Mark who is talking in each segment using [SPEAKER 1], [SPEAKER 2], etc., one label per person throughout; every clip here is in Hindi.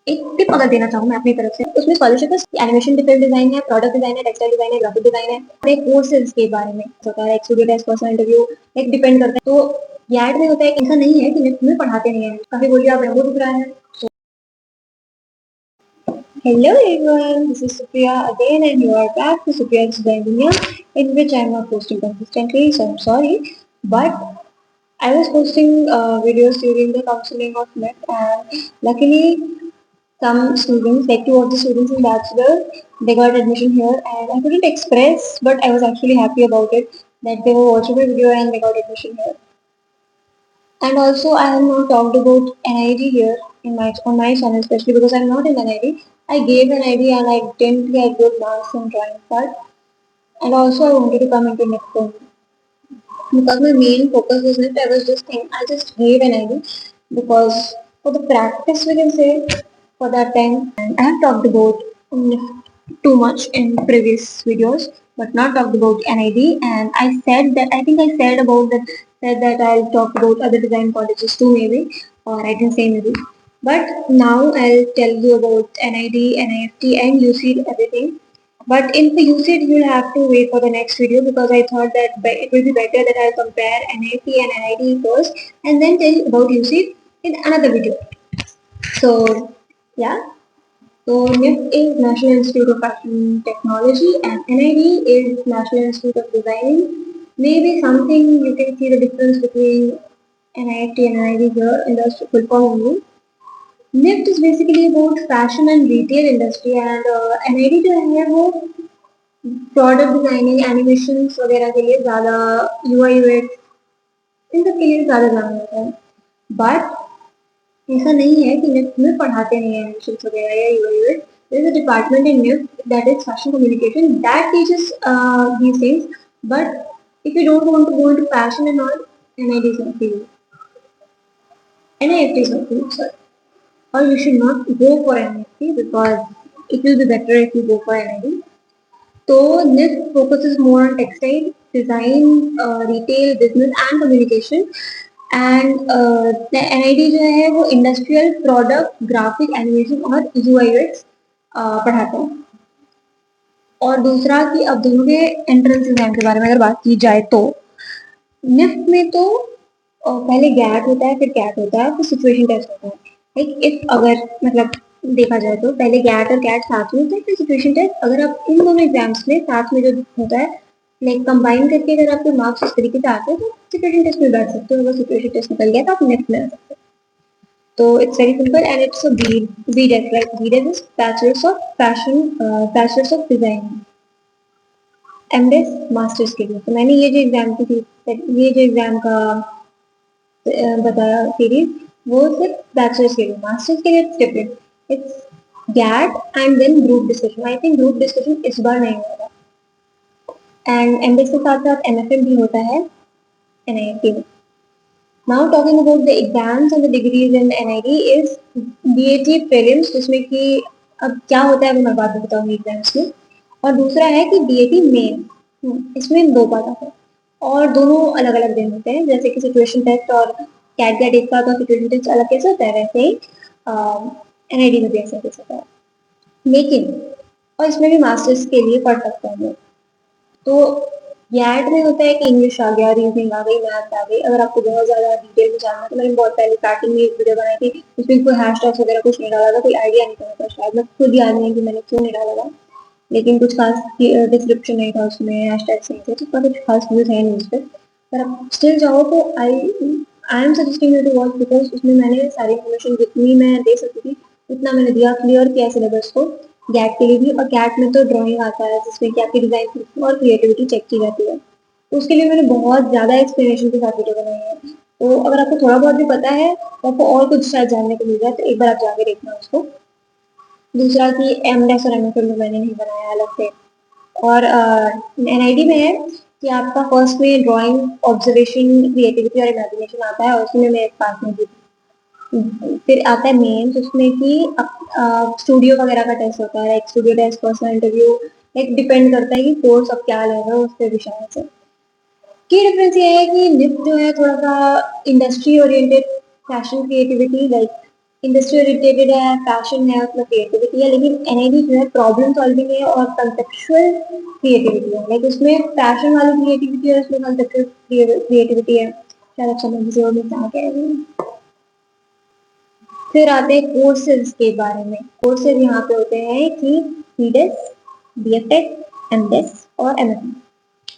[SPEAKER 1] एक टिप अगर देना चाहूँ मैं अपनी तरफ से, उसमें स्कॉलरशिप एनिमेशन डिजाइन है, प्रोडक्ट डिजाइन है, टेक्सटाइल डिजाइन है, ग्राफिक डिजाइन है, और कोर्सेज के बारे में होता है, एक स्टूडियो टेस्ट, पर्सनल इंटरव्यू, एक डिपेंड करता है। तो यार्ड में होता है, ऐसा नहीं है कि निफ्ट में पढ़ाते नहीं है। काफी बोलिए आप रेमो दिख रहा है। Hello everyone, this is Supriya again and you are back to Supriya's Design Dunya, in which I am not posting consistently, so I'm sorry. But I was posting videos during the counseling of NIFT, and luckily some students, like two of the students in bachelor, they got admission here, and I couldn't express, but I was actually happy about it, that they were watching my video and they got admission here. And also I have not talked about NID here in my on my channel, especially because I'm not in NID. I gave NID and I didn't get good marks in drawing part. And also I wanted to come into NIFT because my main focus was NIFT. I was just thinking, I just gave NID because for the practice we can say for that time. And I have talked about NIFT too much in previous videos, but not talked about NID. And I said that I think I said about that said that I'll talk about other design colleges too maybe, or I can say maybe. But now I'll tell you about NID, NIFT, and UC everything. But in the UCIT, you'll have to wait for the next video because I thought that it will be better that I'll compare NIT and NID first and then tell you about UCIT in another video. So, yeah. So, NIFT is National Institute of Fashion Technology and NID is National Institute of Designing. Maybe something you can see the difference between NIFT and NID here in the full form only. NIFT is basically about fashion and retail industry, and NID जो है वो प्रोडक्ट डिजाइनिंग, एनिमेशन वगैरह के लिए ज़्यादा UI UX इन सब के लिए ज़्यादा ध्यान होता है। बट ऐसा नहीं है कि निफ्ट में पढ़ाते नहीं है एनिमेशन वगैरह या UI UX. There is a department in NIFT that is fashion communication that teaches these things. But if you don't want to go into fashion and all, NID is not for you. NIFT is not for you, sorry. Or you should not go for NIFT because it will be better if you go for NID. तो NIFT focuses more on textile design, retail, business and communication. And NID जो है वो इंडस्ट्रियल प्रोडक्ट, ग्राफिक, एनिमेशन और UI UX पढ़ाते हैं। और दूसरा कि अब दोनों के एंट्रेंस एग्जाम के बारे में अगर बात की जाए तो निफ्ट में तो पहले गैट होता है, फिर कैट होता है, फिर सिचुएशन टेस्ट होता है। लाइक इफ अगर मतलब देखा जाए तो पहले गैट और कैट साथ में होता है, फिर सिचुएशन टेस्ट। अगर आप इन दोनों एग्जाम्स में साथ में जो होता है लाइक कंबाइन करके अगर आपके मार्क्स इस तरीके से आते हैं तो सिचुएशन टेस्ट में बैठ सकते हो। अगर सिचुएशन टेस्ट निकल गया तो आप नेक्स्ट में आ सकते हो। तो it's very simple and it's a BDEC, like BDEC is bachelors of fashion, bachelors of designing, MDES masters के लिए। तो मैंने ये जो एग्जाम का बताया सीरीज वो सिर्फ बैचलर्स के लिए, मास्टर्स के लिए it's different, it's GAT and then group discussion. I think group discussion इस बार नहीं होगा। एंड MDES के साथ साथ MFM भी होता है NIT में। Now talking about the exams and the degrees in NIT is BAT prelims, जिसमें कि अब क्या होता है वो मैं बाद में बताऊंगी एग्जाम्स में। और दूसरा है कि BAT मेन, इसमें 2 पार्ट आते हैं और दोनों अलग अलग दिन होते हैं। जैसे कि सिचुएशन टेस्ट और कैट एक साथ और सिचुएशन टेस्ट अलग कैसे होता है, वैसे ही NIT में भी ऐसा कैसे होता है। लेकिन और इसमें भी मास्टर्स के लिए पढ़ सकते हैं लोग। तो गैट में होता है कि इंग्लिश आ गया, रीजनिंग आ गई, मैथ्स आ गई। अगर आपको बहुत ज़्यादा डिटेल में जानना तो मैंने बहुत पहले स्टार्टिंग में एक वीडियो बनाई थी, उसमें कोई हैशटैग्स वगैरह कुछ नहीं डाला था, कोई आइडिया नहीं था। शायद मैं खुद याद नहीं कि मैंने क्यों नहीं डाला था, लेकिन कुछ खास डिस्क्रिप्शन नहीं था उसमें, हैशटैग्स नहीं थे, तो उसका कुछ खास न्यूज़ है नहीं उस पर। पर आप स्टिल जाओ तो I am suggesting you to watch, because उसमें मैंने सारी इन्फॉर्मेशन जितनी मैं दे सकती थी उतना मैंने दिया, क्लियर किया सिलेबस को गैट के लिए भी। और गैट में तो ड्राइंग आता है जिसमें कि आपकी डिजाइन और क्रिएटिविटी चेक की जाती है, तो उसके लिए मैंने बहुत ज़्यादा एक्सप्लेनेशन के साथ वीडियो बनाई है। तो अगर आपको थोड़ा बहुत भी पता है तो आपको और कुछ शायद जानने को मिल जाए, तो एक बार आप जाके देखना उसको। दूसरा कि MDES और MFM में मैंने नहीं बनाया अलग से। और NID में है कि आपका फर्स्ट में ड्राइंग, ऑब्जर्वेशन, क्रिएटिविटी और इमेजिनेशन आता है, और उसमें मैं एक पास में थी। फिर आता है मेंस, उसमें कि स्टूडियो वगैरह का टेस्ट होता है, एक स्टूडियो टेस्ट, पर्सनल इंटरव्यू, एक डिपेंड करता है कि कोर्स अब क्या ले रहे हो उसके विषय से। की डिफरेंस ये है कि निफ्ट जो है थोड़ा सा industry oriented, fashion creativity, like industry related है, फैशन है, उसमें क्रिएटिविटी है, लेकिन एनआईडी जो है प्रॉब्लम सॉल्विंग है और कंसेप्चुअल क्रिएटिविटी है। लाइक उसमें फैशन वाली क्रिएटिविटी है, उसमें कंसेप्चुअल क्रिएटिविटी है। शायद आप समझ रहे हो मैं क्या कह रही हूँ। फिर आते हैं कोर्सेज के बारे में। कोर्सेज यहाँ पे होते हैं कि बीडेस, बीएफटेक, एमडेस और एमएफए,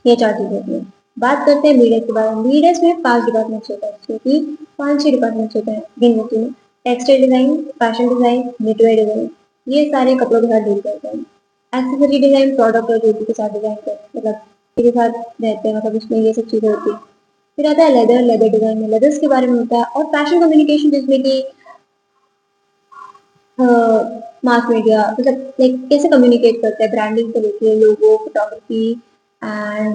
[SPEAKER 1] ये 4 चीजें होती हैं। बात करते हैं बीडेस के बारे में। बीडेस में 5 डिपार्टमेंट्स होते हैं, क्योंकि 5-6 डिपार्टमेंट्स होते हैं गिन लेती हूँ। Textile design, fashion design, Netware design, ये सारे कपड़ों के साथ डील करते हैं। एक्सेसरी डिजाइन प्रोडक्ट और ज्वेलरी के साथ डिजाइन करते हैं, मतलब के साथ रहते हैं, मतलब उसमें ये सब चीजें होती है। फिर आता है लेदर डिजाइन में लेदर्स के बारे में होता है। और फैशन कम्युनिकेशन, जिसमें कि मास मीडिया, मतलब लाइक कैसे कम्युनिकेट करते हैं, ब्रांडिंग से लेके logo, photography and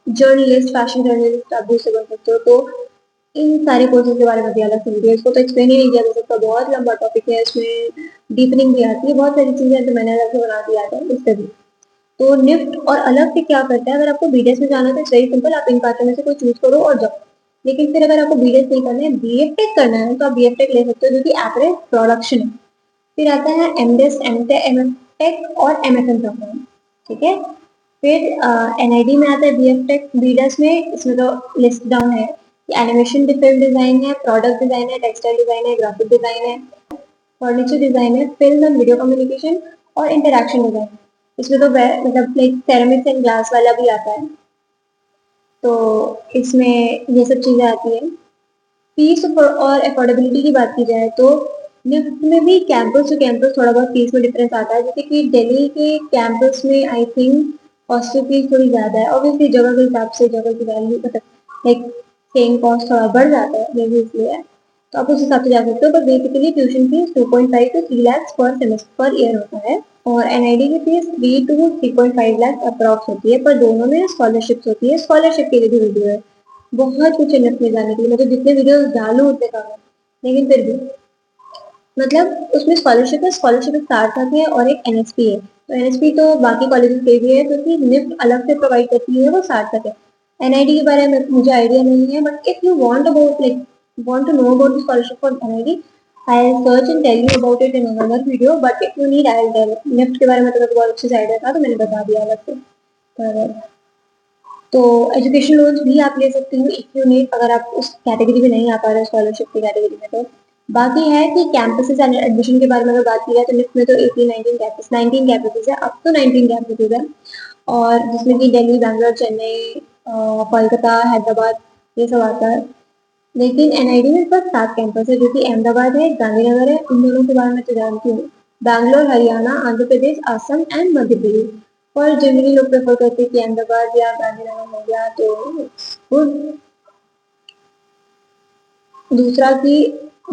[SPEAKER 1] journalist, fashion journalist आप भी उसे बन सकते हो। तो इन सारे कोर्सेज के बारे में भी अलग से वीडियो, इसको तो एक्सप्लेन ही नहीं किया जा सकता, बहुत लंबा टॉपिक है, इसमें डीपनिंग भी आती है, बहुत सारी चीजें तो मैंने अलग से बना दिया था इससे भी। तो निफ्ट और अलग से क्या करता है, अगर आपको बीडेस में जाना है तो इट्स वेरी सिंपल, आप इन पांचों में से कोई चूज करो और जाओ। लेकिन फिर अगर आपको बीडेस नहीं करना है, बीएफटेक करना है, तो आप बीएफटेक ले सकते हो, जो कि एपरेल प्रोडक्शन है। फिर आता है एमडेस, एमटेक और एमएफएम प्रोग्राम, ठीक है। फिर एनआईडी में आता है बीएफटेक, बीडेस में इसमें तो लिस्ट डाउन है कि एनिमेशन फिल्म डिजाइन है, प्रोडक्ट डिजाइन है, टेक्सटाइल डिजाइन है, ग्राफिक डिजाइन है, फर्नीचर डिजाइन है, फिल्म एंड वीडियो कम्युनिकेशन और इंटरेक्शन डिजाइन। इसमें तो मतलब लाइक सेरेमिक्स एंड ग्लास वाला भी आता है, तो इसमें ये सब चीजें आती है। फीस और अफोर्डेबिलिटी की बात की जाए तो निफ्ट में भी कैंपस टू कैंपस थोड़ा बहुत फीस में डिफरेंस आता है, जैसे कि दिल्ली के कैंपस में आई थिंक हॉस्टल फीस थोड़ी ज्यादा है, ऑब्वियसली जगह के हिसाब से जगह की वैल्यू, मतलब लाइक सेम कॉस्ट थोड़ा बढ़ जाता है, ये भी इसलिए है, तो आप उस हिसाब से जा सकते हो। पर basically tuition fees 2.5 to 3 lakhs पर सेमेस्टर पर ईयर होता है, और एनआईडी की फीस 3 to 3.5 लाख अप्रॉक्स होती है, पर दोनों में स्कॉलरशिप होती है। स्कॉलरशिप के लिए भी वीडियो है, बहुत कुछ है निफ्ट में जाने के लिए, मतलब जितने वीडियोस डालूं उतने कम है, लेकिन फिर भी मतलब उसमें स्कॉलरशिप है, स्कॉलरशिप एक सार्थक है और एक एनएसपी है। तो एनएसपी तो बाकी कॉलेजेस के भी है, क्योंकि निफ्ट अलग से प्रोवाइड करती है, वो सार्थक है। एनआईडी के बारे में मुझे आइडिया नहीं है, but if you want about like want to know about the scholarship for NID, I'll search and tell you about it in another video, but if you need I'll tell। NIFT के बारे में तो मेरे को बहुत अच्छे से आइडिया था, तो मैंने बता दिया अलग से। तो एजुकेशन लोन्स भी आप ले सकते हो इफ यू नीड, अगर आप उस कैटेगरी में नहीं आ पा रहे स्कॉलरशिप की कैटेगरी में। तो बाकी है कि कैंपसेस एंड एडमिशन के बारे में अगर बात की जाए तो निफ्ट में तो 19 कैंपसेस है, अप टू 19 कैंपसेस है, और जिसमें कि दिल्ली, बैंगलोर, चेन्नई, कोलकाता, हैदराबाद, ये सब आता है। लेकिन एनआईडी में बस 7 कैंपस है, जो कि अहमदाबाद है, गांधीनगर है, उन दोनों के बारे में तो जानती हूँ। बैंगलोर, हरियाणा, आंध्र प्रदेश, असम एंड मध्य प्रदेश। और जनरली लोग प्रेफर करते हैं कि अहमदाबाद या गांधीनगर हो गया तो गुड। दूसरा कि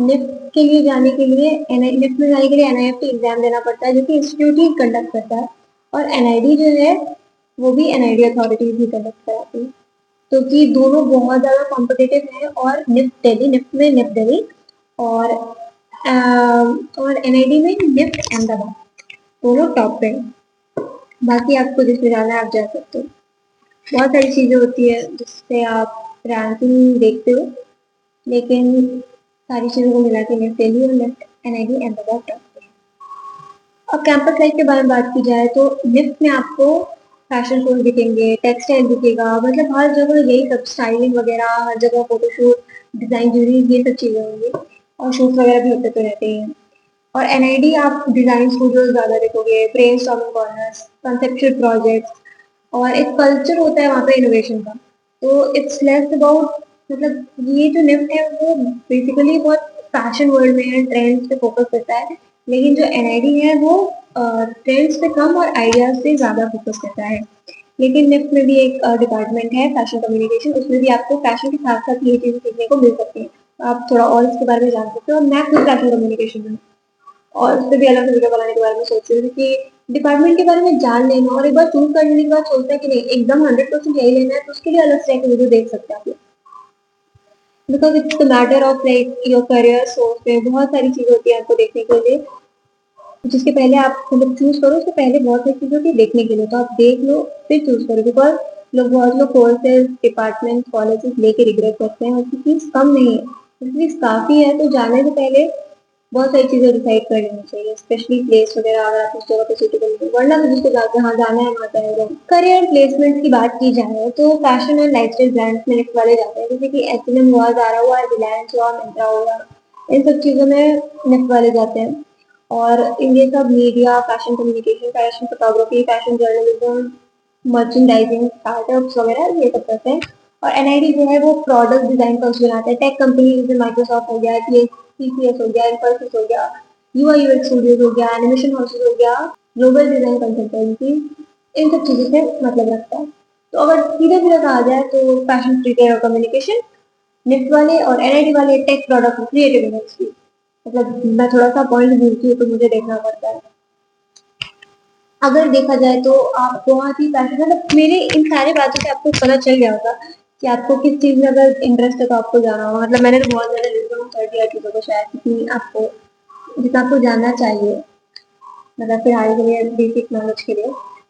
[SPEAKER 1] निफ्ट के लिए जाने के लिए निफ्ट में जाने के लिए एनआईएफटी एग्जाम देना पड़ता है, जो कि इंस्टीट्यूट ही कंडक्ट करता है, और एनआईडी जो है वो भी एनआईडी अथॉरिटीज ही कंडक्ट कराती है। तो कि दोनों बहुत ज़्यादा कॉम्पिटेटिव है, और निफ्ट में निफ्ट दिल्ली और एनआईडी में निफ्ट अहमदाबाद, दोनों टॉप पे हैं। बाकी आपको जिसमें जाना है आप जा सकते हो। बहुत सारी चीज़ें होती है जिससे आप रैंकिंग देखते हो, लेकिन सारी चीज़ों को मिला के निफ्ट दिल्ली और निफ्ट एनआईडी अहमदाबाद टॉप पे है। अब कैंपस लाइफ के बारे में बात की जाए तो निफ्ट में आपको फैशन शोज दिखेंगे, टेक्सटाइल दिखेगा, मतलब हर जगह यही सब स्टाइलिंग वगैरह, हर जगह फोटोशूट, डिजाइन ज्वेलरी, ये सब चीजें होंगी, और शूट वगैरह भी होते तो रहते हैं। और एनआईडी आप डिजाइन स्टूडियोज ज्यादा देखोगे, ब्रेनस्टॉर्मिंग कॉर्नर्स, कंसेप्चुअल प्रोजेक्ट्स, और एक कल्चर होता है वहाँ पे इनोवेशन का। तो इट्स लेस अबाउट, मतलब ये जो निफ्ट है वो बेसिकली बहुत फैशन वर्ल्ड में है, ट्रेंड्स पे फोकस करता है, लेकिन जो एनआईडी है वो ट्रेंड्स पे कम और आइडियाज पे ज्यादा फोकस करता है। लेकिन निफ्ट में भी एक डिपार्टमेंट है फैशन कम्युनिकेशन, उसमें भी आपको फैशन के साथ साथ ये चीजें सीखने को मिल सकती है, आप थोड़ा और इसके बारे में जान सकते हो। मैं खुद फैशन कम्युनिकेशन में, और उससे भी अलग से वीडियो बनाने के बारे में सोच रही हूँ कि डिपार्टमेंट के बारे में जान लेना, और एक बार चूज करने के बाद सोचता है कि नहीं एकदम 100% यही लेना है, तो उसके लिए अलग से वीडियो देख सकते हैं आप, because it's the matter of like your career. So उसमें बहुत सारी चीजें होती है आपको देखने के लिए, जिसके पहले आप मतलब चूज करो, उसके पहले बहुत सारी चीजें होती है देखने के लिए, तो आप देख लो फिर चूज करो। बिकॉज बहुत लोग कोर्सेज, डिपार्टमेंट, कॉलेजेस लेके रिग्रेट करते हैं, उसकी फीस कम नहीं है, उसकी फीस काफी है, तो जाने से पहले बहुत सारी चीजें डिसाइड कर लेनी चाहिए, स्पेशली प्लेस वगैरह अगर आप उस जगह पे सुटेबल नहीं, वरना तो जिसको जहाँ जाना है वहाँ जाएगा। करियर प्लेसमेंट की बात की जाए तो फैशन और लाइफस्टाइल ब्रांड्स में लिखने वाले जाते हैं, जैसे कि H&M हुआ, ज़ारा हुआ, रिलायंस हुआ, मिंत्रा हुआ, इन सब चीज़ों में लिखने वाले जाते हैं। और ये सब media, fashion communication, fashion photography, fashion journalism, merchandising, startups वगैरह ये सब करते हैं। और NID जो है वो प्रोडक्ट डिजाइन कंस बनाता है। टेक कंपनी जैसे माइक्रोसॉफ्ट हो गया, TCS हो गया, इन्फोसिस हो गया, UI UX स्टूडियोज हो गया, एनिमेशन हाउसेज हो गया, ग्लोबल डिजाइन कंसल्टेंसी, इन सब चीजों से मतलब रखता है। तो अगर सीधे सीधे कहा जाए तो फैशन, रिटेल और कम्युनिकेशन निफ्ट वाले, और NID वाले टेक, प्रोडक्ट, क्रिएटिव इंडस्ट्री। मतलब मैं थोड़ा सा पॉइंट भूलती हूँ तो मुझे देखना पड़ता है। अगर देखा जाए तो आप बहुत ही पैशन, मतलब मेरे इन सारी बातों से आपको पता चल गया होगा कि आपको किस चीज में अगर इंटरेस्ट है तो आपको जाना होगा। मतलब मैंने तो बहुत ज्यादा डिस्काउंट कर दिया चीजों को, शायद क्योंकि आपको जितना आपको जानना चाहिए, मतलब फिलहाल के लिए बेसिक नॉलेज के लिए।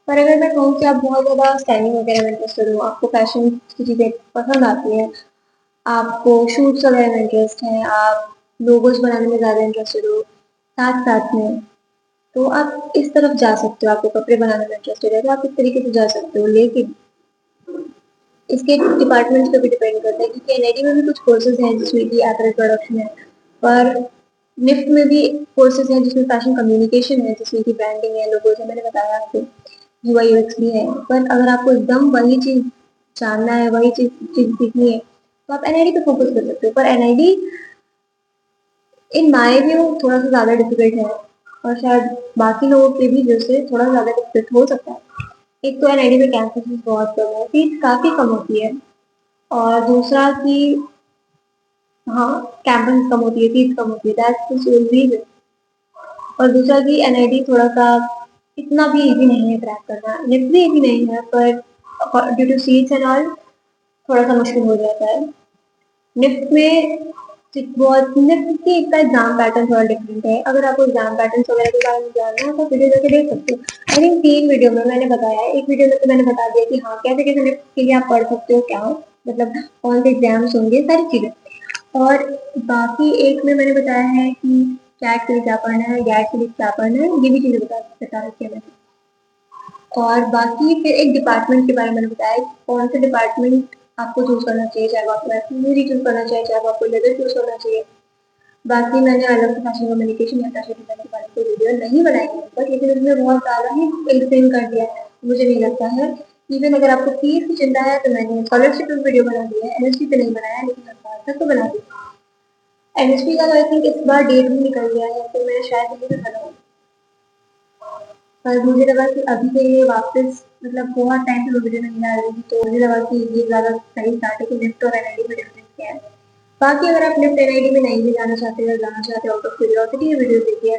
[SPEAKER 1] पर अगर मैं कहूँ कि आप बहुत ज्यादा स्टाइलिंग वगैरह में इंटरेस्टेड हो, आपको फैशन की चीजें पसंद आती हैं, आपको शूट्स वगैरह में इंटरेस्ट है, आप लोगोस बनाने में ज्यादा इंटरेस्टेड हो साथ साथ में, तो आप इस तरफ जा सकते हो। आपको कपड़े बनाने में इंटरेस्टेड है तो आप इस तरीके से जा सकते हो। लेकिन इसके डिपार्टमेंट्स पे भी डिपेंड करता है, क्योंकि NID में भी कुछ कोर्सेज हैं जिसमें कि एपरल प्रोडक्शन है, पर निफ्ट में भी कोर्सेज हैं जिसमें फैशन कम्युनिकेशन है, जिसमें कि ब्रांडिंग है, लोगोज है, मैंने बताया आपको, UI UX भी है। पर अगर आपको एकदम वही चीज जानना है, वही चीज सीखनी है, तो आप NID पे फोकस कर सकते हो। पर NID इन माय व्यू थोड़ा सा ज्यादा डिफिकल्ट है, और शायद बाकी लोगों के भी व्यू से थोड़ा ज्यादा डिफिकल्ट हो सकता है। एक तो NID में कैंपस फीस बहुत कम है, फीस काफी कम होती है, और दूसरा कि हाँ, कैंपस कम होती है, फीस कम होती है, दैट्स द सोल रीजन। और दूसरा कि NID थोड़ा सा इतना भी इजी नहीं है क्रैक करना, निफ्ट भी इजी नहीं है, पर due two seats and all थोड़ा सा मुश्किल हो जाता है। निफ्ट में बहुत निफ्ट की इसका एग्जाम पैटर्न थोड़ा डिफरेंट है। अगर आपको एग्जाम पैटर्न वगैरह के बारे में जानना है तो वीडियो जाके देख सकते हो। आई थिंक 3 वीडियो में मैंने बताया है। एक वीडियो में तो मैंने बता दिया कि हाँ कैसे कैसे निफ्ट के लिए आप पढ़ सकते हो, क्या मतलब कौन से एग्जाम्स होंगे, सारी चीजें। और बाकी एक में मैंने बताया है कि कैट के लिए क्या पढ़ना है, गैट के लिए क्या पढ़ना है, ये भी चीजें बता रखी है मैंने। और बाकी फिर एक डिपार्टमेंट के बारे में मैंने बताया कौन से डिपार्टमेंट आपको चूज करना चाहिए, चाहे वो आपको एक्टिंग चूज करना चाहिए, चाहे वो आपको लेदर चूज करना चाहिए। बाकी मैंने अलग से फैशन कम्युनिकेशन या फैशन डिजाइन के बारे में कोई वीडियो नहीं बनाई है पर, लेकिन उसमें बहुत ज़्यादा ही एक्सप्लेन कर दिया है, मुझे नहीं लगता है। इवन अगर आपको फीस की चिंता है तो मैंने स्कॉलरशिप पे वीडियो बना दी है, NSP पे नहीं बनाया, लेकिन तक तो बना दी। NSP का तो आई थिंक इस बार डेट भी निकल गया है, तो मैं शायद यही भी बनाऊँ। पर मुझे लगा कि अभी के लिए वापस, मतलब बहुत टाइम से वीडियो नहीं आ रही थी, तो मुझे लगा कि ये ज़्यादा सही स्टार्ट है कि निफ्ट और NID में डिफरेंस क्या है। बाकी अगर आप निफ्ट NID में नहीं भी जाना चाहते या जाना चाहते हो आउट ऑफ क्यूरियोसिटी, ये वीडियो देखिए,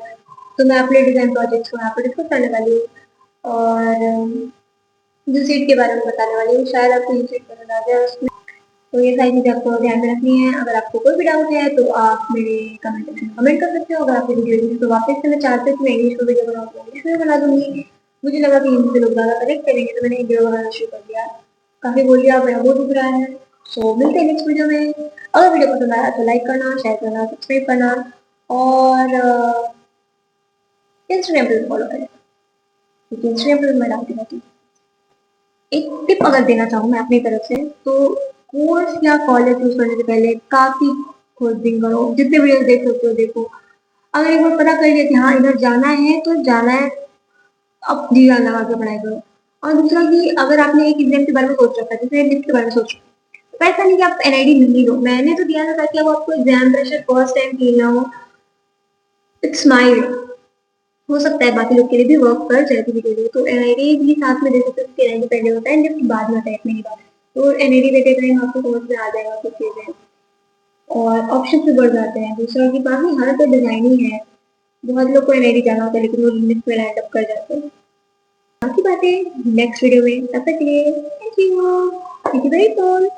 [SPEAKER 1] तो मैं अपने डिजाइन प्रोजेक्ट्स को यहाँ पर डिस्कस करने वाली हूँ, और जो सीट के बारे में बताने वाली हूँ, शायद आपको ये सीट पसंद आ जाए उसमें। तो ये सारी चीज़ें आपको ध्यान में रखनी है। अगर आपको कोई भी डाउट है तो आप मेरे कमेंट सेक्शन में कमेंट कर सकते हो। अगर आपको वीडियो इंग्लिश तो वापस से मैं चाहते कि मैं इंग्लिश में वीडियो बनाऊँ तो इंग्लिश में बना दूंगी। मुझे लगा कि हिंदी से लोग ज़्यादा कनेक्ट करेंगे तो मैंने वीडियो बनाना शुरू कर दिया। काफ़ी बोल लिया, मेरा मुंह दुख रहा है। सो मिलते हैं नेक्स्ट वीडियो में। अगर वीडियो पसंद आया तो लाइक करना, शेयर करना, सब्सक्राइब करना, और इंस्टाग्राम पे फॉलो करें, क्योंकि इंस्टाग्राम पे मैं डालती रहती हूँ। एक टिप अगर देना चाहूँ मैं अपनी तरफ से, तो कोर्स या कॉलेज चूज करने से पहले काफी खोजबीन करो, जितने वीडियो देख सकते हो देखो। अगर एक बार पता कर लिया कि हाँ इधर जाना है तो जाना है, अब जी जान लगा के पढ़ाई करो। और दूसरा कि अगर आपने एक एग्जाम के बारे में सोच रखा है, जैसे निफ्ट के बारे में सोच रखा है, तो ऐसा नहीं कि आप NID नहीं लो। मैंने तो दिया था ताकि अब आपको exam pressure first time feel ना हो। इट्स माई, हो सकता है बाकी लोग के लिए भी वर्क कर जाए धीरे धीरे, तो NID भी साथ में दे सकते हैं, NID पहले होता है, निफ्ट बाद में आता है 1 महीने बाद। तो NID देते टाइम आपको समझ में आ जाएगा कुछ चीजें, और ऑप्शन भी बढ़ जाते हैं। दूसरा कि बाकी हर तो डिजाइन ही है, बहुत लोग को NID जाना होता है लेकिन वो निफ्ट में लैंड अप कर जाते हैं। बाकी बातें नेक्स्ट वीडियो में, तब तक के लिए thank you, thank you very much.